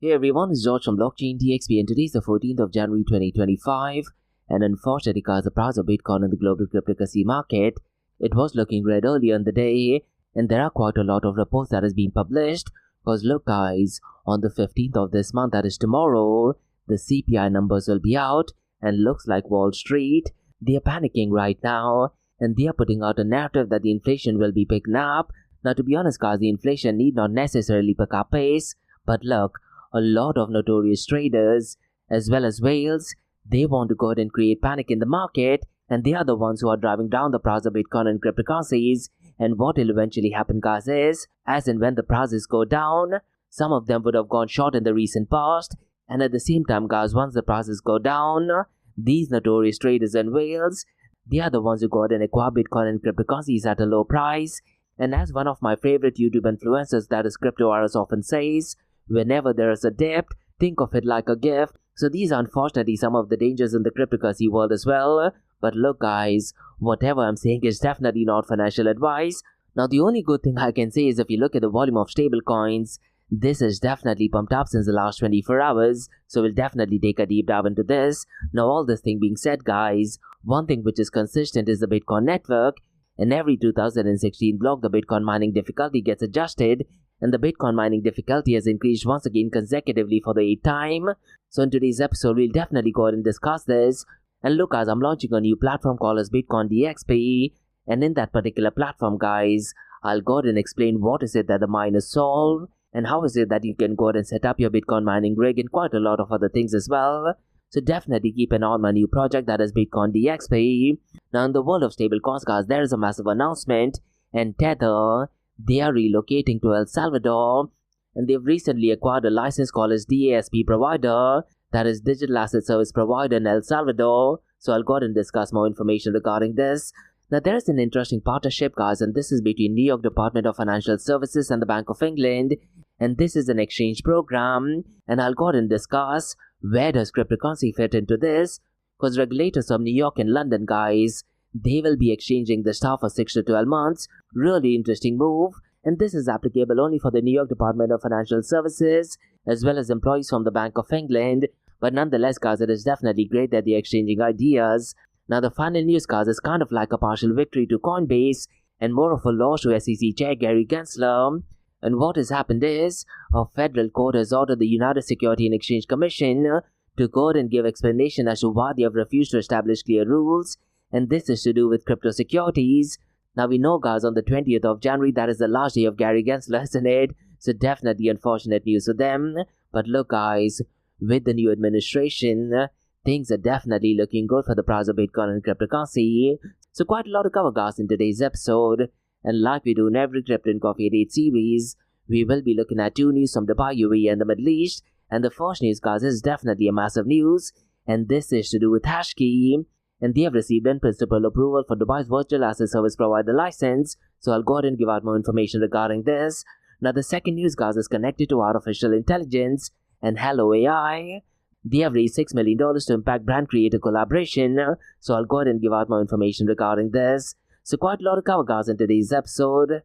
Hey everyone, it's George from Blockchain DXB and today is the 14th of January 2025 and unfortunately guys, the price of Bitcoin in the global cryptocurrency market, it was looking red earlier in the day and there are quite a lot of reports that has been published because look guys, on the 15th of this month, that is tomorrow, the CPI numbers will be out and looks like Wall Street, they are panicking right now and they are putting out a narrative that the inflation will be picking up. Now to be honest guys, the inflation need not necessarily pick up pace, but look, a lot of notorious traders as well as whales, they want to go ahead and create panic in the market and they are the ones who are driving down the price of Bitcoin and cryptocurrencies. And what will eventually happen guys is, as and when the prices go down, some of them would have gone short in the recent past, and at the same time guys, once the prices go down, these notorious traders and whales, they are the ones who go ahead and acquire Bitcoin and cryptocurrencies at a low price. And as one of my favorite YouTube influencers, that is CryptoVirus, often says, whenever there is a dip, think of it like a gift. So these are unfortunately some of the dangers in the cryptocurrency world as well. But look guys, whatever I'm saying is definitely not financial advice. Now the only good thing I can say is if you look at the volume of stable coins, this is definitely pumped up since the last 24 hours. So we'll definitely take a deep dive into this. Now all this thing being said guys, one thing which is consistent is the Bitcoin network. And every 2016 block, the Bitcoin mining difficulty gets adjusted. And the Bitcoin mining difficulty has increased once again consecutively for the 8th time. So in today's episode, we'll definitely go ahead and discuss this. And look guys, I'm launching a new platform called as Bitcoin DXB. And in that particular platform guys, I'll go ahead and explain what is it that the miners solve. And how is it that you can go ahead and set up your Bitcoin mining rig and quite a lot of other things as well. So definitely keep an eye on my new project that is Bitcoin DXB. Now in the world of stablecoins guys, there is a massive announcement. And Tether, they are relocating to El Salvador and they've recently acquired a license called as DXB provider, that is Digital Asset Service Provider in El Salvador. So I'll go ahead and discuss more information regarding this. Now there is an interesting partnership guys, and this is between New York Department of Financial Services and the Bank of England, and this is an exchange program, and I'll go ahead and discuss where does cryptocurrency fit into this, because regulators of New York and London guys, they will be exchanging the stuff for 6 to 12 months. Really interesting move. And this is applicable only for the New York Department of Financial Services as well as employees from the Bank of England. But nonetheless guys, it is definitely great that they're exchanging ideas. Now the final news guys is kind of like a partial victory to Coinbase and more of a loss to SEC Chair Gary Gensler. And what has happened is, a federal court has ordered the United Securities and Exchange Commission to go ahead and give explanation as to why they have refused to establish clear rules. And this is to do with crypto securities. Now we know guys, on the 20th of January, that is the last day of Gary Gensler, isn't it? So definitely unfortunate news for them. But look guys, with the new administration, things are definitely looking good for the price of Bitcoin and cryptocurrency. So quite a lot to cover guys in today's episode. And like we do in every Crypto and Coffee 8 series, we will be looking at 2 news from Dubai, UAE and the Middle East. And the first news guys is definitely a massive news. And this is to do with Hashkey. And they have received in-principle approval for Dubai's Virtual Asset Service Provider license. So I'll go ahead and give out more information regarding this. Now the second news guys is connected to artificial intelligence and Hello AI. They have raised $6 million to impact brand creator collaboration. So I'll go ahead and give out more information regarding this. So quite a lot to cover guys in today's episode.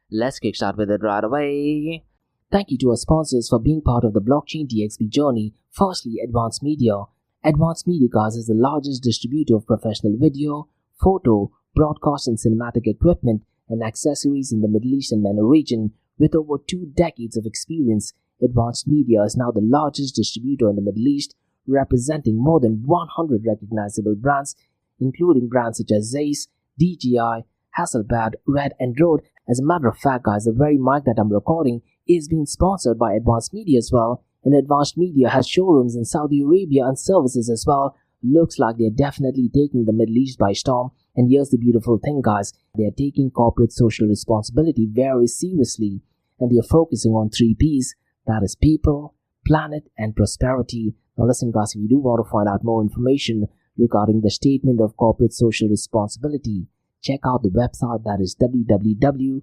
Let's kickstart with it right away. Thank you to our sponsors for being part of the Blockchain DXB journey. Firstly, Advanced Media. Advanced Media guys is the largest distributor of professional video, photo, broadcast and cinematic equipment and accessories in the Middle East and MENA region. With over 2 decades of experience, Advanced Media is now the largest distributor in the Middle East, representing more than 100 recognizable brands, including brands such as Zeiss, DJI, Hasselblad, Red and Rode. As a matter of fact guys, the very mic that I'm recording is being sponsored by Advanced Media as well. And Advanced Media has showrooms in Saudi Arabia and services as well. Looks like they're definitely taking the Middle East by storm. And here's the beautiful thing guys, they're taking corporate social responsibility very seriously. And they're focusing on 3 P's, that is people, planet and prosperity. Now listen guys, if you do want to find out more information regarding the statement of corporate social responsibility, check out the website, that is www.amt.tv.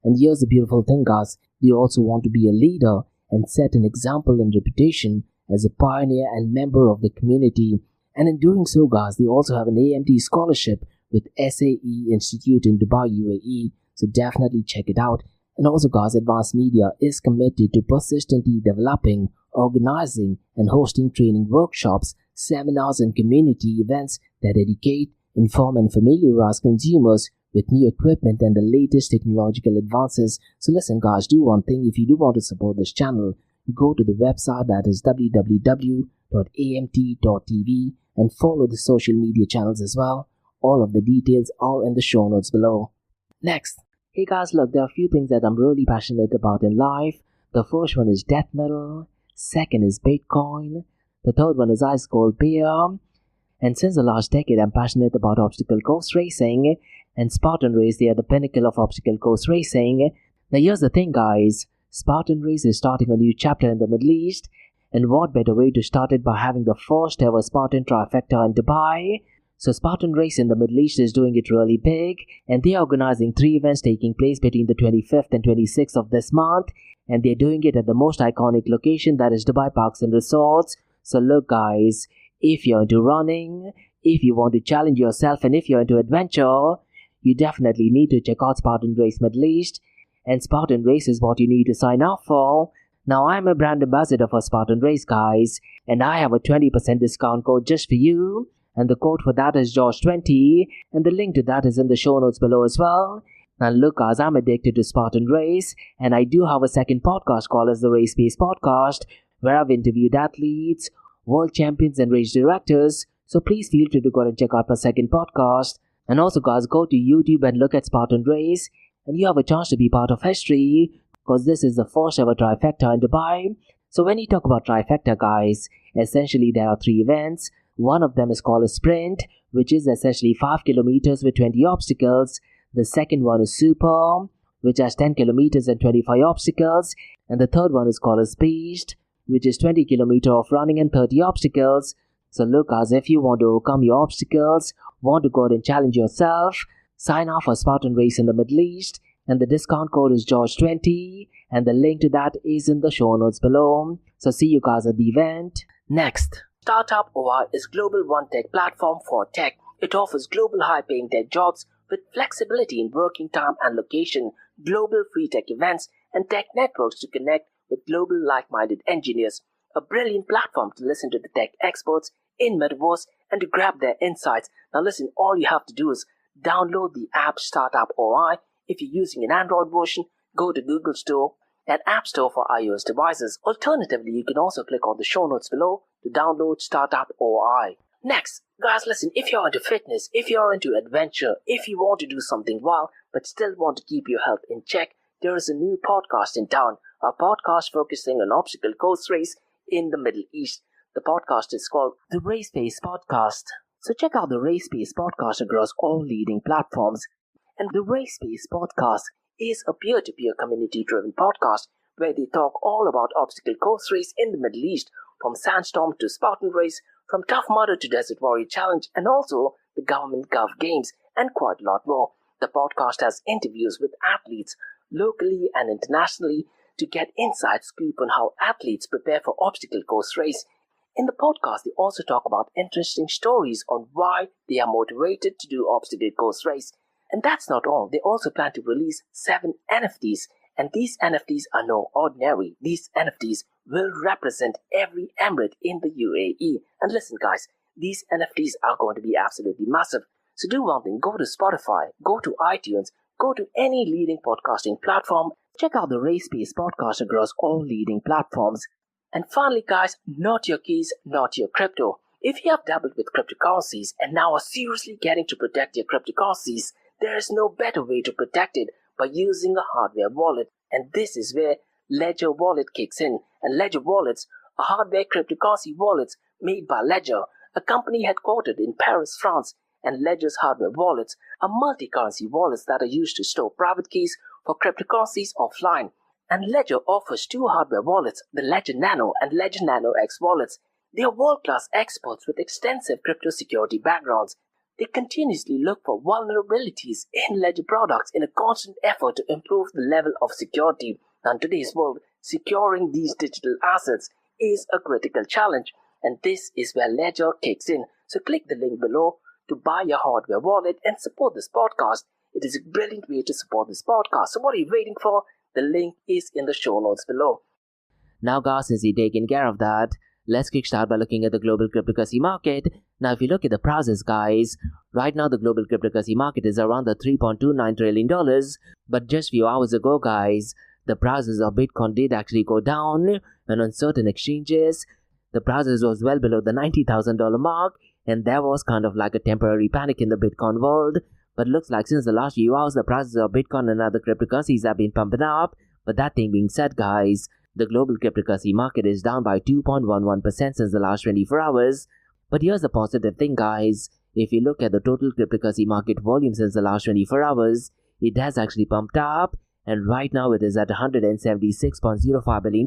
And here's the beautiful thing guys, they also want to be a leader and set an example and reputation as a pioneer and member of the community. And in doing so guys, they also have an AMT scholarship with SAE Institute in Dubai, UAE. So definitely check it out. And also guys, Advanced Media is committed to persistently developing, organizing and hosting training workshops, seminars and community events that educate, inform and familiarize consumers with new equipment and the latest technological advances. So listen guys, do one thing. If you do want to support this channel, go to the website that is www.amt.tv and follow the social media channels as well. All of the details are in the show notes below. Next, hey guys, look, there are a few things that I'm really passionate about in life. The first one is death metal, second is Bitcoin, the third one is ice cold beer, and since the last decade I'm passionate about obstacle course racing, and Spartan Race, they are the pinnacle of obstacle course racing. Now here's the thing guys, Spartan Race is starting a new chapter in the Middle East, and what better way to start it by having the first ever Spartan trifecta in Dubai. So Spartan Race in the Middle East is doing it really big, and they are organizing 3 events taking place between the 25th and 26th of this month, and they're doing it at the most iconic location, that is Dubai Parks and Resorts. So look guys, if you're into running, if you want to challenge yourself, and if you're into adventure, you definitely need to check out Spartan Race Middle East, and Spartan Race is what you need to sign up for. Now I'm a brand ambassador for Spartan Race guys, and I have a 20% discount code just for you, and the code for that is George20, and the link to that is in the show notes below as well. Now look guys, I'm addicted to Spartan Race, and I do have a second podcast called as the Race Space Podcast, where I've interviewed athletes, world champions and race directors, so please feel free to go and check out my second podcast. And also guys, go to YouTube and look at Spartan Race, and you have a chance to be part of history, because this is the first ever trifecta in Dubai. So when you talk about trifecta guys, essentially there are 3 events. One of them is called a sprint, which is essentially 5 kilometers with 20 obstacles. The second one is super, which has 10 kilometers and 25 obstacles. And the third one is called a speed, which is 20 kilometers of running and 30 obstacles. So look guys, if you want to overcome your obstacles, want to go out and challenge yourself, sign up for Spartan Race in the Middle East, and the discount code is George20, and the link to that is in the show notes below. So see you guys at the event. Next, Startup OI is global one tech platform for tech. It offers global high-paying tech jobs with flexibility in working time and location, global free tech events, and tech networks to connect with global like-minded engineers. A brilliant platform to listen to the tech experts in Metaverse and to grab their insights. Now listen, all you have to do is download the app Startup OI. If you're using an Android version, go to Google Store and App Store for iOS devices. Alternatively, you can also click on the show notes below to download Startup OI. Next, guys, listen, if you're into fitness, if you're into adventure, if you want to do something wild but still want to keep your health in check, there is a new podcast in town, a podcast focusing on obstacle course race in the Middle East. The podcast is called the Race Space Podcast. So check out the Race Space Podcast across all leading platforms. And the Race Space Podcast is a peer-to-peer community-driven podcast where they talk all about obstacle course race in the Middle East, from Sandstorm to Spartan Race, from Tough Mudder to Desert Warrior Challenge, and also the Government Gov Games, and quite a lot more. The podcast has interviews with athletes locally and internationally to get inside scoop on how athletes prepare for obstacle course race. In the podcast, they also talk about interesting stories on why they are motivated to do obstacle course race. And that's not all. They also plan to release 7 NFTs. And these NFTs are no ordinary. These NFTs will represent every emirate in the UAE. And listen guys, these NFTs are going to be absolutely massive. So do one thing, go to Spotify, go to iTunes, go to any leading podcasting platform, check out the Race Space Podcast across all leading platforms. And finally guys, not your keys, not your crypto. If you have dabbled with cryptocurrencies and now are seriously getting to protect your cryptocurrencies, there is no better way to protect it by using a hardware wallet. And this is where Ledger Wallet kicks in. And Ledger Wallets are hardware cryptocurrency wallets made by Ledger, a company headquartered in Paris, France. And Ledger's hardware wallets are multi-currency wallets that are used to store private keys for cryptocurrencies offline. And Ledger offers 2 hardware wallets, the Ledger Nano and Ledger Nano X wallets. They are world-class experts with extensive crypto security backgrounds. They continuously look for vulnerabilities in Ledger products in a constant effort to improve the level of security. Now, in today's world, securing these digital assets is a critical challenge, and this is where Ledger kicks in. So click the link below to buy your hardware wallet and support this podcast. It is a brilliant way to support this podcast. So what are you waiting for? The link is in the show notes below. Now guys, since you've taken care of that, let's kickstart by looking at the global cryptocurrency market. Now if you look at the prices guys, right now the global cryptocurrency market is around the $3.29 trillion. But just few hours ago guys, the prices of Bitcoin did actually go down, and on certain exchanges, the prices was well below the $90,000 mark, and there was kind of like a temporary panic in the Bitcoin world. But looks like since the last few hours, the prices of Bitcoin and other cryptocurrencies have been pumping up. But that thing being said guys, the global cryptocurrency market is down by 2.11% since the last 24 hours. But here's the positive thing guys, if you look at the total cryptocurrency market volume since the last 24 hours, it has actually pumped up, and right now it is at $176.05 billion.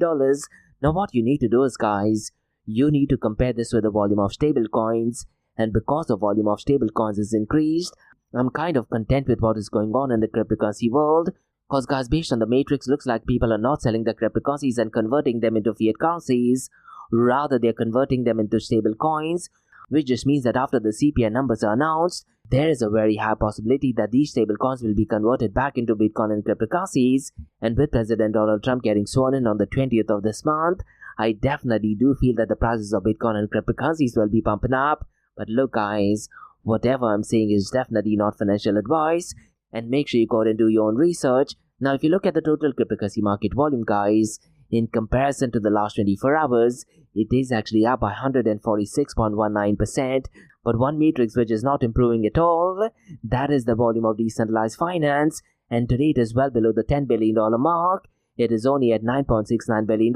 Now what you need to do is guys, you need to compare this with the volume of stable coins, and because the volume of stable coins is increased, I'm kind of content with what is going on in the cryptocurrency world. Cause guys, based on the matrix, looks like people are not selling the cryptocurrencies and converting them into fiat currencies. Rather, they're converting them into stable coins, which just means that after the CPI numbers are announced, there is a very high possibility that these stable coins will be converted back into Bitcoin and cryptocurrencies. And with President Donald Trump getting sworn in on the 20th of this month, I definitely do feel that the prices of Bitcoin and cryptocurrencies will be pumping up. But look guys, whatever I'm saying is definitely not financial advice, and make sure you go and do your own research. Now if you look at the total cryptocurrency market volume guys, in comparison to the last 24 hours, it is actually up by 146.19%. But one matrix which is not improving at all, that is the volume of decentralized finance, and today it is well below the $10 billion mark. It is only at $9.69 billion,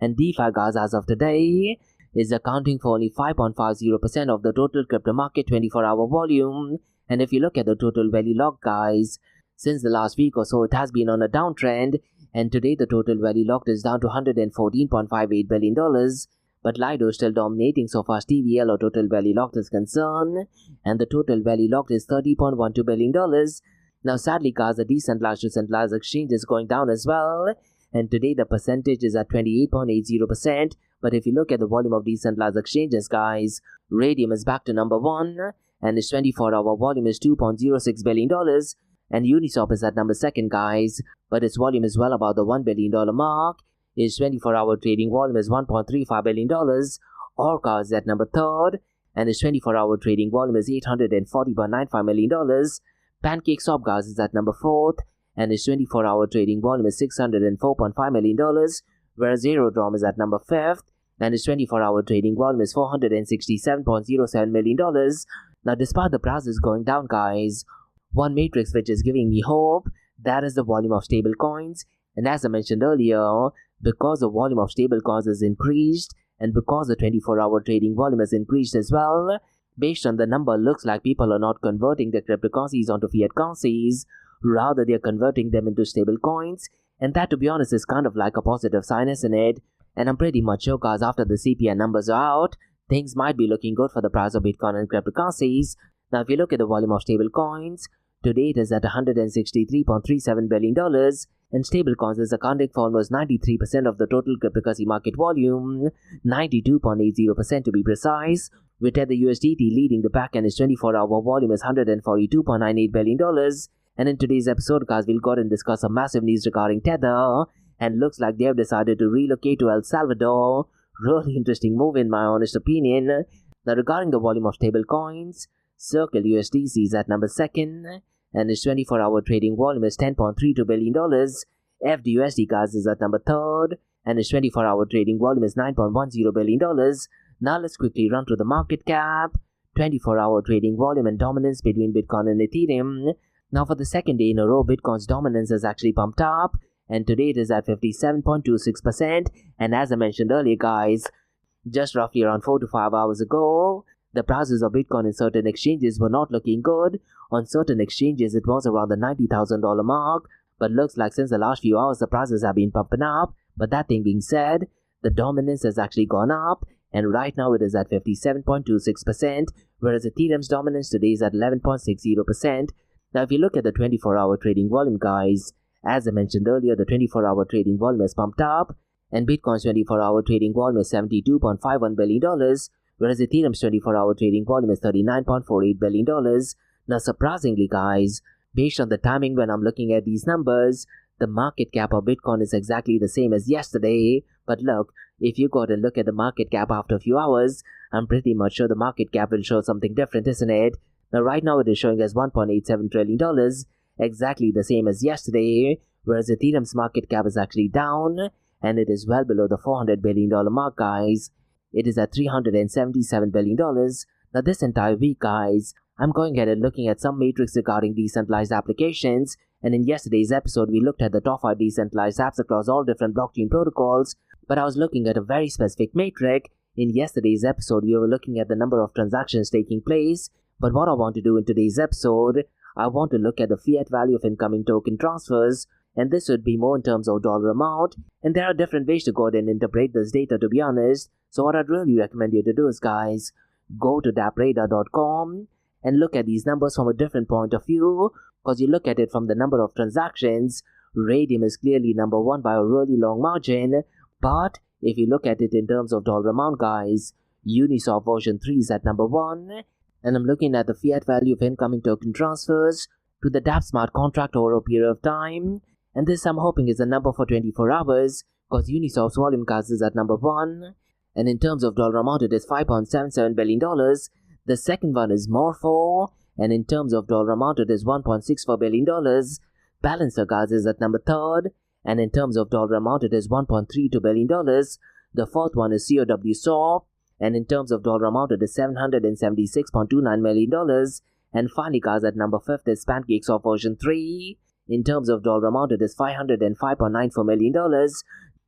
and DeFi guys as of today is accounting for only 5.50% of the total crypto market 24-hour volume. And if you look at the total value locked guys, since the last week or so it has been on a downtrend, and today the total value locked is down to $114.58 billion. But Lido is still dominating so far as TVL or total value locked is concerned, and the total value locked is $30.12 billion. Now sadly guys, the decentralized to centralized exchange is going down as well, and today the percentage is at 28.80%. But if you look at the volume of decentralized exchanges guys, Radium is back to number 1, and its 24-hour volume is $2.06 billion, and Uniswap is at number 2 guys, but its volume is well above the $1 billion mark. Its 24-hour trading volume is $1.35 billion. Orca is at number 3, and its 24-hour trading volume is $840.95 million. PancakeSwap guys is at number 4, and its 24-hour trading volume is $604.5 million, whereas Aerodrome is at number 5, and its 24-hour trading volume is $467.07 million. Now despite the prices going down guys, one matrix which is giving me hope, that is the volume of stable coins. And as I mentioned earlier, because the volume of stable coins is increased, and because the 24-hour trading volume has increased as well, based on the number, looks like people are not converting their cryptocurrencies onto fiat currencies, rather they are converting them into stable coins. And that, to be honest, is kind of like a positive sign, isn't it? And I'm pretty much sure guys, after the CPI numbers are out, things might be looking good for the price of Bitcoin and cryptocurrencies. Now if you look at the volume of stable coins, today it is at $163.37 billion, and stable coins is accounting for almost 93% of the total cryptocurrency market volume, 92.80% to be precise, with Tether USDT leading the pack, and its 24-hour volume is $142.98 billion. And in today's episode guys, we'll go and discuss some massive news regarding Tether, and looks like they have decided to relocate to El Salvador. Really interesting move in my honest opinion. Now regarding the volume of stable coins, Circle USDC is at number 2, and its 24-hour trading volume is $10.32 billion. FDUSD guys is at number 3, and its 24-hour trading volume is $9.10 billion. Now let's quickly run through the market cap, 24-hour trading volume and dominance between Bitcoin and Ethereum. Now for the second day in a row, Bitcoin's dominance has actually pumped up, and today it is at 57.26%. And as I mentioned earlier guys, just roughly around 4 to 5 hours ago, the prices of Bitcoin in certain exchanges were not looking good. On certain exchanges it was around the $90,000 mark, but looks like since the last few hours the prices have been pumping up. But that thing being said, the dominance has actually gone up, and right now it is at 57.26%, whereas Ethereum's dominance today is at 11.60%. Now if you look at the 24-hour trading volume guys, as I mentioned earlier, the 24-hour trading volume has pumped up, and Bitcoin's 24-hour trading volume is $72.51 billion, whereas Ethereum's 24-hour trading volume is $39.48 billion. Now surprisingly guys, based on the timing when I'm looking at these numbers, The market cap of Bitcoin is exactly the same as yesterday, but look, if you go and look at the market cap after a few hours, I'm pretty much sure the market cap will show something different, isn't it? Now right now it is showing as $1.87 trillion, exactly the same as yesterday, whereas Ethereum's market cap is actually down, and it is well below the $400 billion mark, guys. It is at $377 billion. Now this entire week, guys, I'm going ahead and looking at some metrics regarding decentralized applications, and in yesterday's episode we looked at the top 5 decentralized apps across all different blockchain protocols, but I was looking at a very specific metric. In yesterday's episode we were looking at the number of transactions taking place, but what I want to do in today's episode, I want to look at the fiat value of incoming token transfers, and this would be more in terms of dollar amount, and there are different ways to go ahead and interpret this data, to be honest. So what I'd really recommend you to do is, guys, go to dappradar.com and look at these numbers from a different point of view, because you look at it from the number of transactions, Radium is clearly number 1 by a really long margin, but if you look at it in terms of dollar amount, guys, Uniswap version 3 is at number 1, and I'm looking at the fiat value of incoming token transfers to the dApp smart contract over a period of time, and this I'm hoping is a number for 24 hours, because Uniswap's volume, guys, is at number 1, and in terms of dollar amount it is $5.77 billion. The second one is Morpho, and in terms of dollar amount it is $1.64 billion. Balancer, guys, is at number 3rd, and in terms of dollar amount it is $1.32 billion. The fourth one is COW Swap, and in terms of dollar amount it is $776.29 million. And finally, guys, at number 5th is PancakeSwap version 3. In terms of dollar amount it is $505.94 million.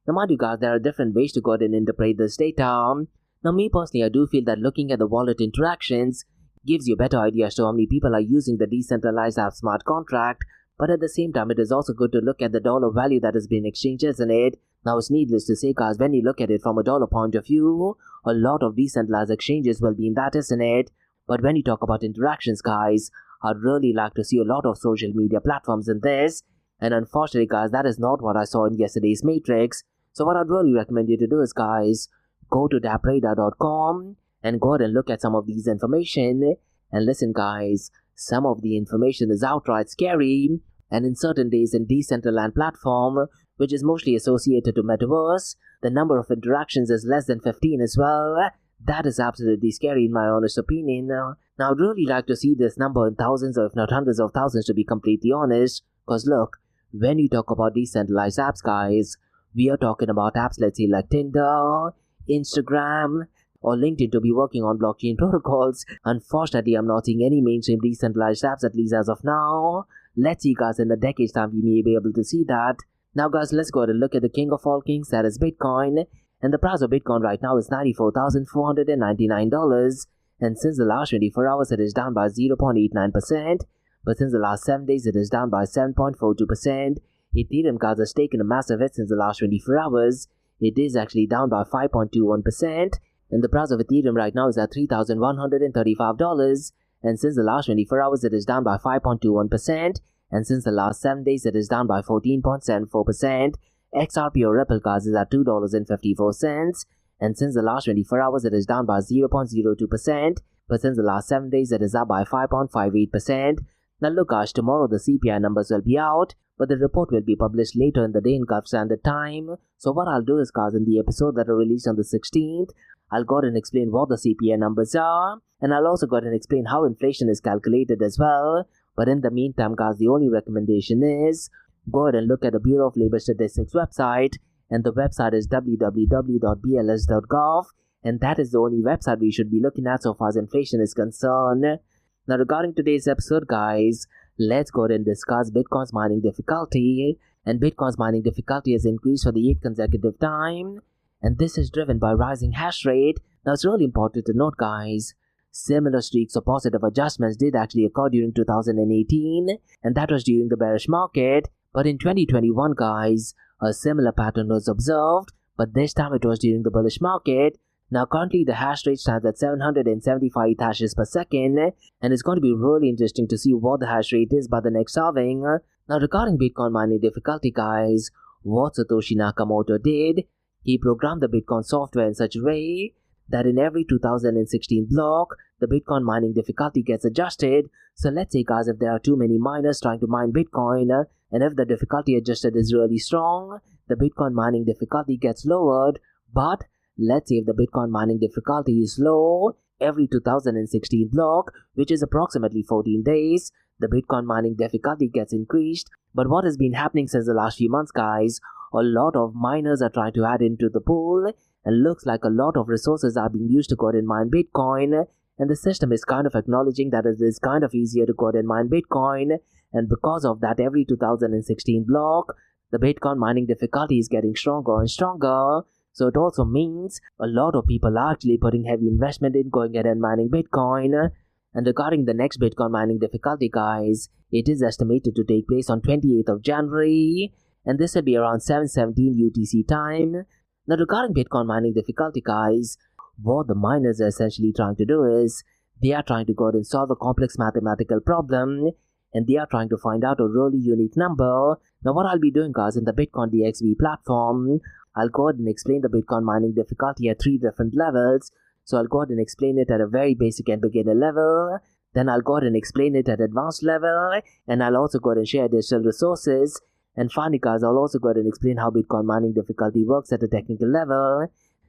Now mind you, guys, there are different ways to go ahead and interpret this data. Now me personally, I do feel that looking at the wallet interactions gives you a better idea as to how many people are using the decentralized app smart contract, but at the same time it is also good to look at the dollar value that has been exchanged, isn't it? Now it's needless to say, guys, when you look at it from a dollar point of view, a lot of decentralized exchanges will be in that, isn't it? But when you talk about interactions, guys, I'd really like to see a lot of social media platforms in this, and unfortunately, guys, that is not what I saw in yesterday's matrix. So what I'd really recommend you to do is, guys, go to dappradar.com and go ahead and look at some of these information. And listen, guys, some of the information is outright scary, and in certain days in Decentraland platform, which is mostly associated to Metaverse, the number of interactions is less than 15 as well. That is absolutely scary in my honest opinion. Now I'd really like to see this number in thousands or if not hundreds of thousands, to be completely honest, because look, when you talk about decentralized apps, guys, we are talking about apps, let's say, like Tinder, Instagram, or LinkedIn to be working on blockchain protocols. Unfortunately, I'm not seeing any mainstream decentralized apps, at least as of now. Let's see, guys, in a decade's time we may be able to see that. Now, guys, let's go ahead and look at the king of all kings, that is Bitcoin. And the price of Bitcoin right now is $94,499. And since the last 24 hours, it is down by 0.89%. But since the last 7 days, it is down by 7.42%. Ethereum, guys, has taken a massive hit since the last 24 hours. It is actually down by 5.21%. And the price of Ethereum right now is at $3,135. And since the last 24 hours, it is down by 5.21%. And since the last 7 days, it is down by 14.74%. XRP or Ripple, guys, is at $2.54. And since the last 24 hours, it is down by 0.02%. But since the last 7 days, it is up by 5.58%. Now look, guys, tomorrow the CPI numbers will be out, but the report will be published later in the day in Gulf Standard Time. So what I'll do is, guys, in the episode that are released on the 16th, I'll go ahead and explain what the CPI numbers are, and I'll also go ahead and explain how inflation is calculated as well. But in the meantime, guys, the only recommendation is go ahead and look at the Bureau of Labor Statistics website, and the website is www.bls.gov, and that is the only website we should be looking at so far as inflation is concerned. Now regarding today's episode, guys, let's go ahead and discuss Bitcoin's mining difficulty. And Bitcoin's mining difficulty has increased for the 8th consecutive time, and this is driven by rising hash rate. Now it's really important to note, guys, similar streaks of positive adjustments did actually occur during 2018, and that was during the bearish market. But in 2021, guys, a similar pattern was observed, but this time it was during the bullish market. Now currently the hash rate stands at 775 hashes per second, and it's going to be really interesting to see what the hash rate is by the next halving. Now regarding Bitcoin mining difficulty, guys, what Satoshi Nakamoto did, he programmed the Bitcoin software in such a way that in every 2016 block, the Bitcoin mining difficulty gets adjusted. So let's say guys, if there are too many miners trying to mine Bitcoin, and if the difficulty adjusted is really strong, the Bitcoin mining difficulty gets lowered. But let's say if the Bitcoin mining difficulty is low, every 2016 block, which is approximately 14 days, the Bitcoin mining difficulty gets increased. But what has been happening since the last few months, guys, a lot of miners are trying to add into the pool, and looks like a lot of resources are being used to go ahead and mine Bitcoin, and the system is kind of acknowledging that it is kind of easier to go ahead and mine Bitcoin, and because of that, every 2016 block, the Bitcoin mining difficulty is getting stronger and stronger. So it also means a lot of people are actually putting heavy investment in going ahead and mining Bitcoin. And regarding the next Bitcoin mining difficulty, guys, it is estimated to take place on 28th of January, and this will be around 7:17 UTC time. Now regarding Bitcoin mining difficulty, guys, what the miners are essentially trying to do is, they are trying to go ahead and solve a complex mathematical problem, and they are trying to find out a really unique number. Now what I'll be doing, guys, in the Bitcoin DXB platform, I'll go ahead and explain the Bitcoin mining difficulty at 3 different levels. So I'll go ahead and explain it at a very basic and beginner level. Then I'll go ahead and explain it at advanced level. And I'll also go ahead and share additional resources. And finally, guys, I'll also go ahead and explain how Bitcoin mining difficulty works at a technical level.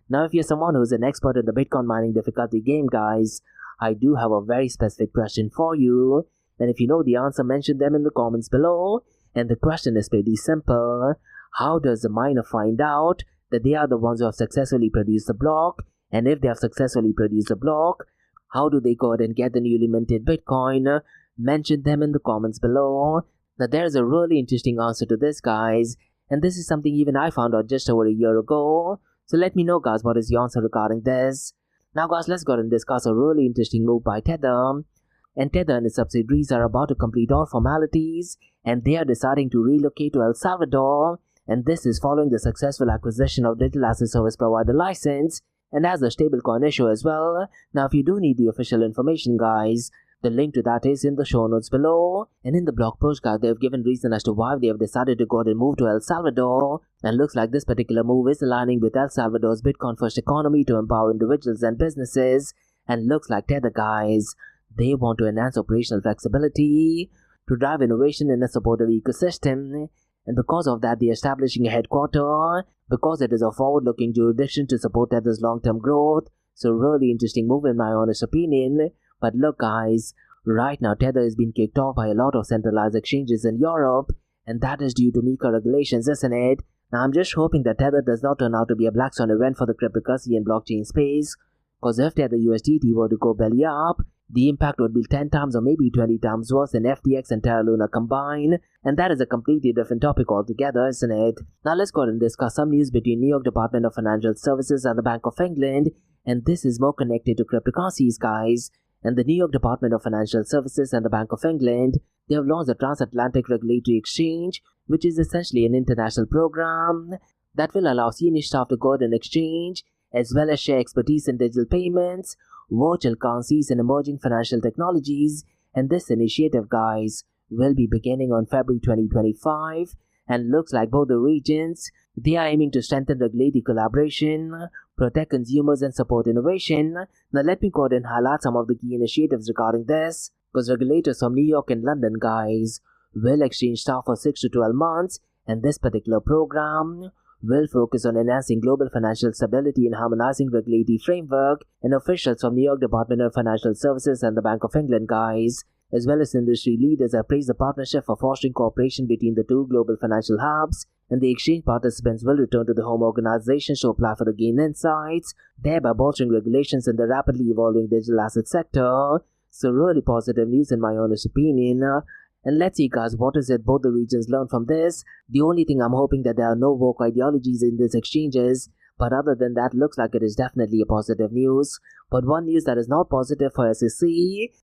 Now, if you're someone who's an expert in the Bitcoin mining difficulty game, guys, I do have a very specific question for you. And if you know the answer, mention them in the comments below. And the question is pretty simple. How does the miner find out that they are the ones who have successfully produced the block? And if they have successfully produced the block, how do they go ahead and get the newly minted Bitcoin? Mention them in the comments below. Now there is a really interesting answer to this, guys, and this is something even I found out just over a year ago. So let me know, guys, what is the answer regarding this. Now guys, let's go ahead and discuss a really interesting move by Tether. And Tether and its subsidiaries are about to complete all formalities, and they are deciding to relocate to El Salvador, and this is following the successful acquisition of Digital Asset Service Provider license, and as a stablecoin issue as well. Now if you do need the official information, guys, the link to that is in the show notes below. And in the blog post, guys, they have given reason as to why they have decided to go ahead and move to El Salvador. And looks like this particular move is aligning with El Salvador's Bitcoin first economy to empower individuals and businesses. And looks like Tether, guys, they want to enhance operational flexibility to drive innovation in a supportive ecosystem. And because of that, they're establishing a headquarters because it is a forward-looking jurisdiction to support Tether's long-term growth. So really interesting move in my honest opinion. But look, guys, right now Tether is being kicked off by a lot of centralized exchanges in Europe, and that is due to MiCA regulations, isn't it? Now I'm just hoping that Tether does not turn out to be a black swan event for the cryptocurrency and blockchain space, because if Tether USDT were to go belly up, the impact would be 10 times or maybe 20 times worse than FTX and Terra Luna combined, and that is a completely different topic altogether, isn't it? Now let's go ahead and discuss some news between New York Department of Financial Services and the Bank of England, and this is more connected to cryptocurrencies, guys. And the New York Department of Financial Services and the Bank of England, they have launched the Transatlantic Regulatory Exchange, which is essentially an international program that will allow senior staff to go ahead and exchange, as well as share expertise in digital payments, virtual currencies, and emerging financial technologies. And this initiative, guys, will be beginning on February 2025, and looks like both the regions, they are aiming to strengthen regulatory collaboration, protect consumers, and support innovation. Now let me go ahead and highlight some of the key initiatives regarding this, because regulators from New York and London, guys, will exchange staff for 6 to 12 months, and this particular program will focus on enhancing global financial stability and harmonizing regulatory framework. And officials from New York Department of Financial Services and the Bank of England, guys, as well as industry leaders, have praised the partnership for fostering cooperation between the two global financial hubs. And the exchange participants will return to the home organizations to apply for the gain insights, thereby bolstering regulations in the rapidly evolving digital asset sector. So really positive news in my honest opinion. And let's see, guys, what is it both the regions learn from this. The only thing I'm hoping that there are no woke ideologies in these exchanges, but other than that, looks like it is definitely a positive news. But one news that is not positive for SEC,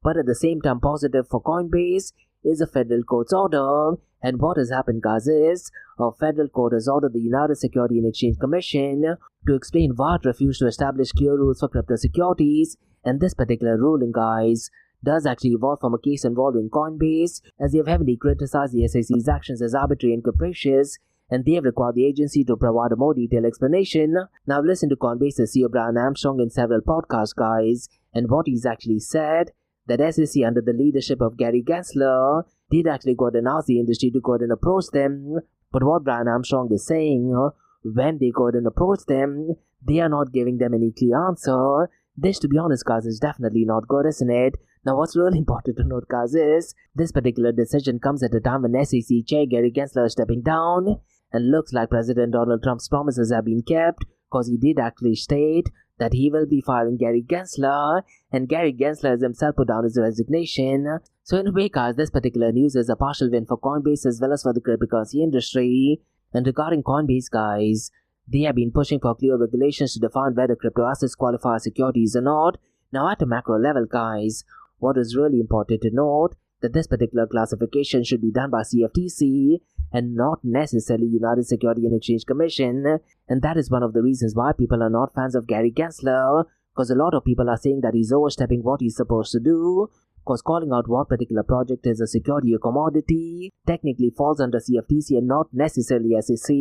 but at the same time positive for Coinbase, is a federal court's order. And what has happened, guys, is a federal court has ordered the United Securities and Exchange Commission to explain why it refused to establish clear rules for crypto securities. And this particular ruling, guys, does actually evolve from a case involving Coinbase, as they have heavily criticized the SEC's actions as arbitrary and capricious, and they have required the agency to provide a more detailed explanation. Now listen to Coinbase's CEO Brian Armstrong in several podcasts, guys, And what he's actually said, that SEC under the leadership of Gary Gensler did actually go ahead and ask the industry to go ahead and approach them. But what Brian Armstrong is saying, when they go ahead and approach them, they are not giving them any clear answer. This, to be honest, guys, is definitely not good, isn't it? Now, what's really important to note, guys, is this particular decision comes at a time when SEC Chair Gary Gensler is stepping down, and looks like President Donald Trump's promises have been kept, because he did actually state that he will be firing Gary Gensler, and Gary Gensler has himself put down his resignation. So in a way, guys, this particular news is a partial win for Coinbase as well as for the cryptocurrency industry. And regarding Coinbase, guys, they have been pushing for clear regulations to define whether crypto assets qualify as securities or not. Now at a macro level, guys, what is really important to note that this particular classification should be done by CFTC and not necessarily United Securities and Exchange Commission, and that is one of the reasons why people are not fans of Gary Gensler, because a lot of people are saying that he's overstepping what he's supposed to do, because calling out what particular project is a security or commodity technically falls under CFTC and not necessarily SEC.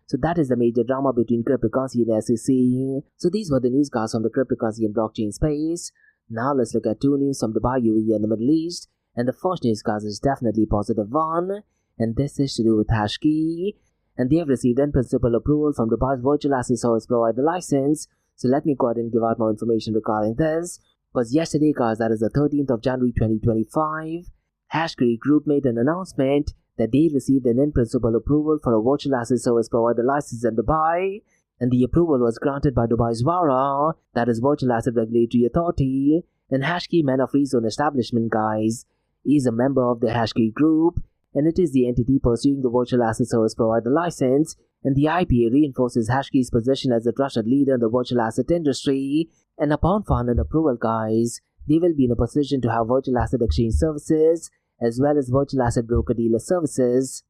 So that is the major drama between cryptocurrency and SEC. So these were the news, guys, on the cryptocurrency and blockchain space. Now let's look at two news from Dubai, UAE and the Middle East. And the first news, guys, is definitely a positive one, and this is to do with Hashkey. And they have received in-principle approval from Dubai's virtual asset service provider license. So let me go ahead and give out more information regarding this. Because yesterday, guys, that is the 13th of January 2025, Hashkey Group made an announcement that they received an in-principle approval for a virtual asset service provider license in Dubai. And the approval was granted by Dubai's VARA, that is Virtual Asset Regulatory Authority. And Hashkey Men of Free Zone Establishment, guys, is a member of the Hashkey Group, and it is the entity pursuing the virtual asset service provider license, and the IPA reinforces Hashkey's position as a trusted leader in the virtual asset industry. And upon final approval, guys, they will be in a position to have virtual asset exchange services as well as virtual asset broker-dealer services.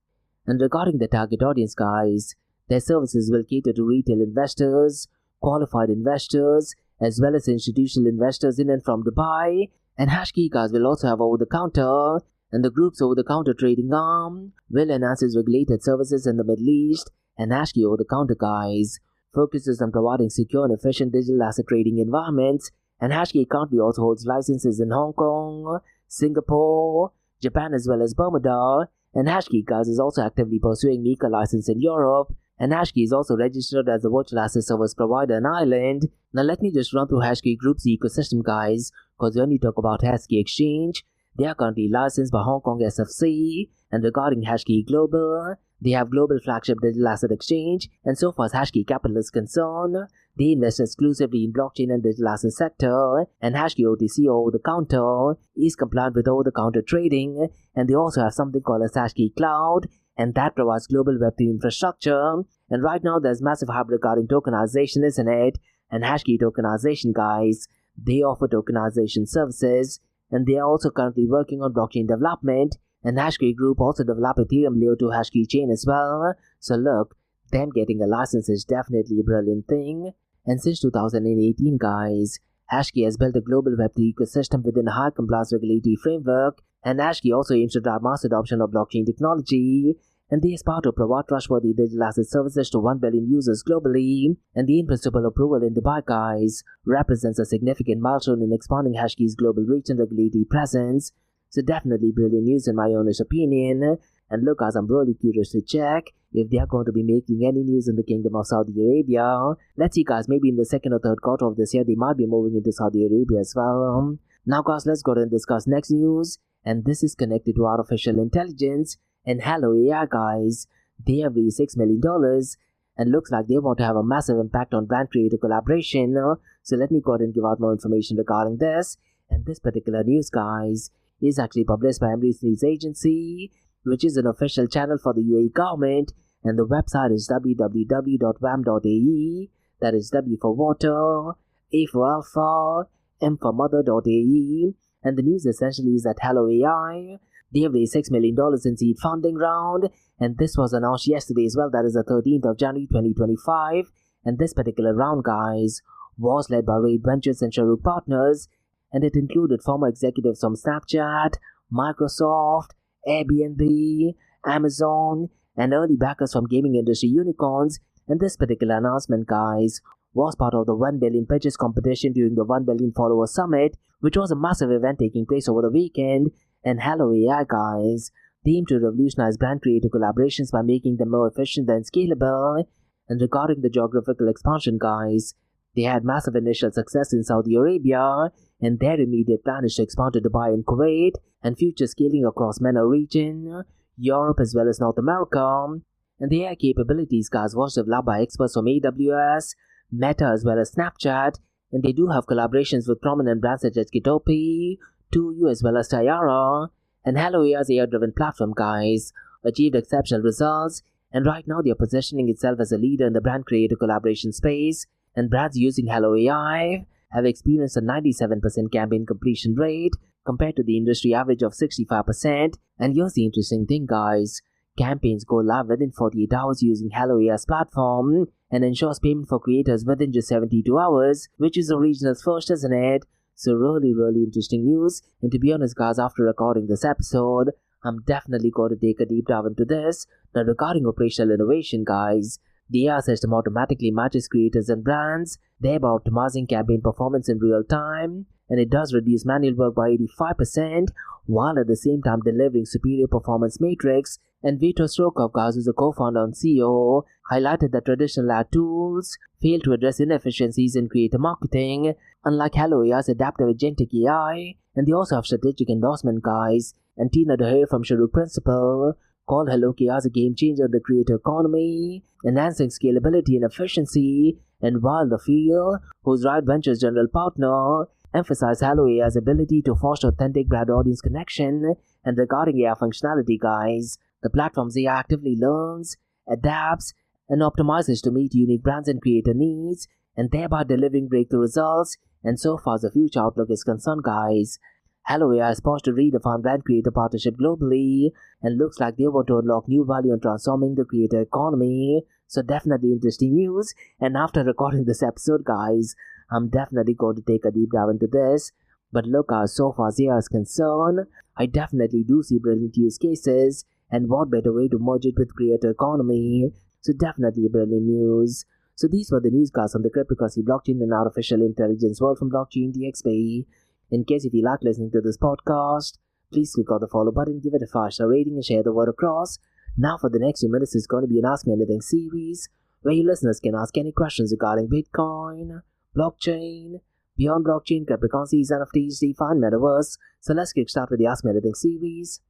And regarding the target audience, guys, their services will cater to retail investors, qualified investors, as well as institutional investors in and from Dubai. And Hashkey, guys, will also have over-the-counter, and the group's over-the-counter trading arm will enhance its regulated services in the Middle East. And Hashkey over-the-counter, guys, focuses on providing secure and efficient digital asset trading environments. And Hashkey currently also holds licenses in Hong Kong, Singapore, Japan, as well as Bermuda. And Hashkey, guys, is also actively pursuing MiCA license in Europe. And Hashkey is also registered as a virtual asset service provider in Ireland. Now let me just run through Hashkey Group's ecosystem, guys, because when you talk about Hashkey Exchange, they are currently licensed by Hong Kong SFC. And regarding Hashkey Global, they have global flagship digital asset exchange, and so far as Hashkey Capital is concerned, they invest exclusively in blockchain and digital asset sector, and Hashkey OTC over-the-counter is compliant with over-the-counter trading, and they also have something called as Hashkey Cloud, and that provides global Web3 infrastructure. And right now there's massive hype regarding tokenization, isn't it? And Hashkey tokenization, guys, they offer tokenization services, and they are also currently working on blockchain development. And Hashkey Group also developed Ethereum Layer 2 Hashkey chain as well. So look, them getting a license is definitely a brilliant thing. And since 2018, guys, Hashkey has built a global Web3 ecosystem within a high compliance regulatory framework. And Hashkey also aims to drive mass adoption of blockchain technology. And they aspire to provide trustworthy digital asset services to 1 billion users globally. And the in-principle approval in Dubai, guys, represents a significant milestone in expanding Hashkey's global reach and regulatory presence. So definitely brilliant news in my honest opinion. And look, guys, I'm really curious to check if they are going to be making any news in the Kingdom of Saudi Arabia. Let's see, guys, maybe in the second or third quarter of this year, they might be moving into Saudi Arabia as well. Now, guys, let's go ahead and discuss next news. And this is connected to artificial intelligence. And hello AI, guys, they have raised $6 million. And looks like they want to have a massive impact on brand creator collaboration. So let me go ahead and give out more information regarding this. And this particular news, guys, is actually published by Emirates News Agency, which is an official channel for the UAE government, and the website is www.wam.ae, that is W for water, A for alpha, M for mother.ae, and the news essentially is that Hello AI, they have raised $6 million in seed funding round, and this was announced yesterday as well, that is the 13th of January 2025, and this particular round, guys, was led by Raid Ventures and Sharuk Partners, and it included former executives from Snapchat, Microsoft, Airbnb, Amazon, and early backers from gaming industry unicorns. And this particular announcement, guys, was part of the 1 billion pitches competition during the 1 billion follower summit, which was a massive event taking place over the weekend. And hello AI guys, they aim to revolutionize brand creator collaborations by making them more efficient and scalable. And regarding the geographical expansion guys, they had massive initial success in Saudi Arabia, and their immediate plan is to expand to Dubai and Kuwait, and future scaling across MENA region, Europe as well as North America. And the AI capabilities guys was developed by experts from AWS, Meta as well as Snapchat, and they do have collaborations with prominent brands such as Kitopi, 2U as well as Tayara. And Hello AI's AI-driven platform guys achieved exceptional results, and right now they are positioning itself as a leader in the brand creator collaboration space, and brands using Hello AI have experienced a 97% campaign completion rate compared to the industry average of 65%. And here's the interesting thing guys, campaigns go live within 48 hours using Hello AI's platform and ensures payment for creators within just 72 hours, which is a regional's first, isn't it? So really interesting news. And to be honest guys, after recording this episode, I'm definitely going to take a deep dive into this. Now regarding operational innovation guys, the AI system automatically matches creators and brands, thereby optimizing campaign performance in real time, and it does reduce manual work by 85%, while at the same time delivering superior performance metrics. And Vito Strokov, guys, who's a co-founder and CEO, highlighted that traditional ad tools fail to address inefficiencies in creator marketing, unlike Hello AI's adaptive agentic AI. And they also have strategic endorsement guys, and Tina Daher from Sharuk Principal called Hello AI as a game changer in the creator economy, enhancing scalability and efficiency. And while the Field, who's Riot Ventures general partner, emphasized Hello AI's ability to foster authentic brand audience connection. And regarding AI functionality guys, the platform's AI actively learns, adapts, and optimizes to meet unique brands and creator needs, and thereby delivering breakthrough results. And so far as the future outlook is concerned guys, Hello AI is poised to redefine brand creator partnership globally, and looks like they want to unlock new value in transforming the creator economy. So definitely interesting news. And after recording this episode guys, I'm definitely going to take a deep dive into this. But look guys, so far as AI is concerned, I definitely do see brilliant use cases, and what better way to merge it with creator economy. So definitely brilliant news. So these were the news guys on the cryptocurrency, blockchain and artificial intelligence world from Blockchain DXB. In case if you like listening to this podcast, please click on the follow button, give it a 5-star rating and share the word across. Now for the next few minutes is going to be an Ask Me Anything series, where you listeners can ask any questions regarding Bitcoin, blockchain, beyond blockchain, cryptocurrencies, NFTs, DeFi, and Metaverse. So let's kick start with the Ask Me Anything series.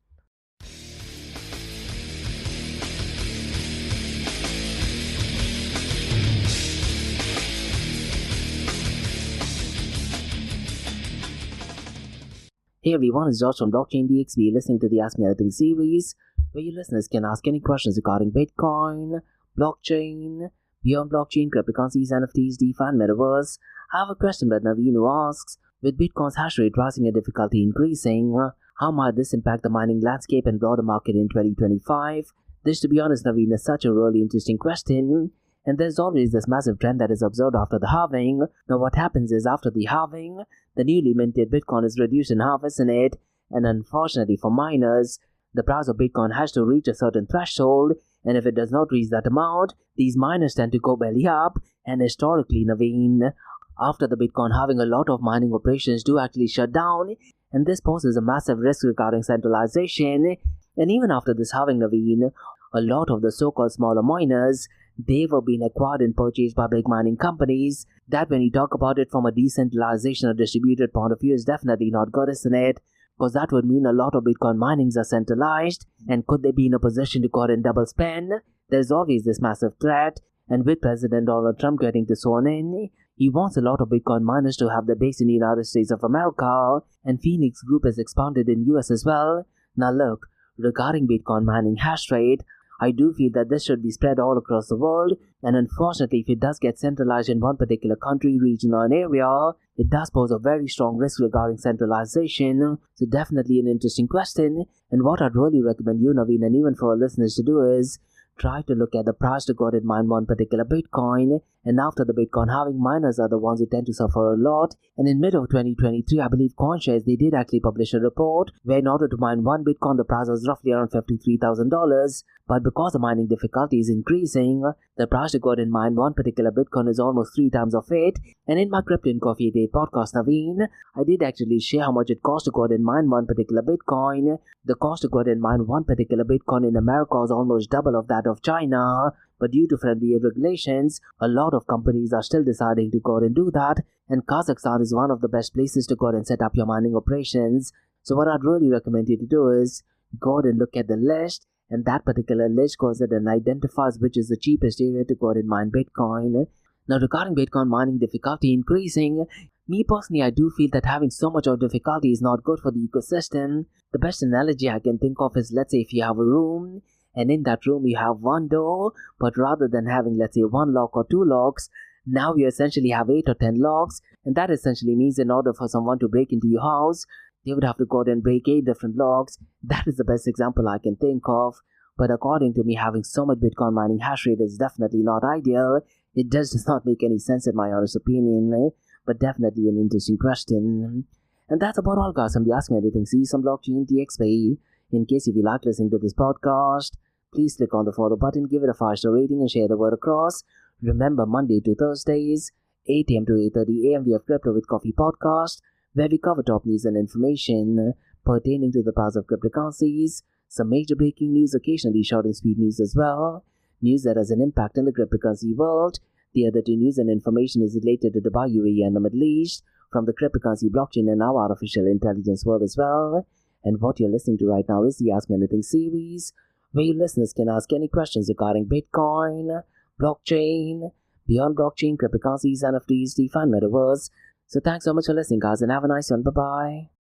Hey everyone, it's Josh from Blockchain DXB, listening to the Ask Me Anything series, where you listeners can ask any questions regarding Bitcoin, blockchain, beyond blockchain, cryptocurrencies, NFTs, DeFi, and Metaverse. I have a question that Naveen who asks, with Bitcoin's hash rate rising and difficulty increasing, how might this impact the mining landscape and broader market in 2025? This, to be honest, Naveen, is such a really interesting question. And there's always this massive trend that is observed after the halving. Now what happens is, after the halving, the newly minted Bitcoin is reduced in half, isn't it? And unfortunately for miners, the price of Bitcoin has to reach a certain threshold, and if it does not reach that amount, these miners tend to go belly up. And historically, Naveen, after the Bitcoin halving, a lot of mining operations do actually shut down, and this poses a massive risk regarding centralization. And even after this halving, Naveen, a lot of the so-called smaller miners, they were being acquired and purchased by big mining companies. That, when you talk about it from a decentralization or distributed point of view, is definitely not good, isn't it? Because that would mean a lot of Bitcoin minings are centralized, and could they be in a position to go and double spend? There's always this massive threat, and with President Donald Trump getting to sworn in, he wants a lot of Bitcoin miners to have their base in the United States of America, and Phoenix Group has expanded in US as well. Now look, regarding Bitcoin mining hash rate, I do feel that this should be spread all across the world, and unfortunately if it does get centralized in one particular country, region or an area, it does pose a very strong risk regarding centralization. So definitely an interesting question, and what I'd really recommend you, Naveen, and even for our listeners to do is, try to look at the price to go and mine one particular Bitcoin, and after the Bitcoin halving, miners are the ones who tend to suffer a lot. And in mid of 2023, I believe CoinShares, they did actually publish a report where in order to mine one Bitcoin, the price was roughly around $53,000. But because the mining difficulty is increasing, the price to go and mine one particular Bitcoin is almost 3 times of it. And in my Crypto and Coffee Day podcast, Naveen, I did actually share how much it costs to go and mine one particular Bitcoin. The cost to go and mine one particular Bitcoin in America is almost double of that of China. But due to friendly regulations, a lot of companies are still deciding to go and do that. And Kazakhstan is one of the best places to go and set up your mining operations. So what I'd really recommend you to do is go and look at the list. And that particular list goes ahead and identifies which is the cheapest area to go and mine Bitcoin. Now, regarding Bitcoin mining difficulty increasing, me personally, I do feel that having so much of difficulty is not good for the ecosystem. The best analogy I can think of is, let's say if you have a room, and in that room you have one door, but rather than having, let's say, one lock or two locks, now you essentially have 8 or 10 locks, and that essentially means in order for someone to break into your house, they would have to go and break 8 different locks. That is the best example I can think of. But according to me, having so much Bitcoin mining hash rate is definitely not ideal. It does not make any sense in my honest opinion, but definitely an interesting question. And that's about all, guys, from the Ask Me Anything Season Blockchain DXB. In case if you like listening to this podcast, please click on the follow button, give it a 5-star rating, and share the word across. Remember, Monday to Thursdays, 8 a.m. to 8:30 a.m. we have Crypto with Coffee podcast, where we cover top news and information pertaining to the price of cryptocurrencies, some major breaking news, occasionally short and sweet news as well, news that has an impact in the cryptocurrency world. The other 2 news and information is related to Dubai, UAE, and the Middle East, from the cryptocurrency, blockchain, and now artificial intelligence world as well. And what you're listening to right now is the Ask Me Anything series, where you listeners can ask any questions regarding Bitcoin, blockchain, beyond blockchain, cryptocurrencies, NFTs, DeFi, and Metaverse. So thanks so much for listening, guys, and have a nice one. Bye-bye.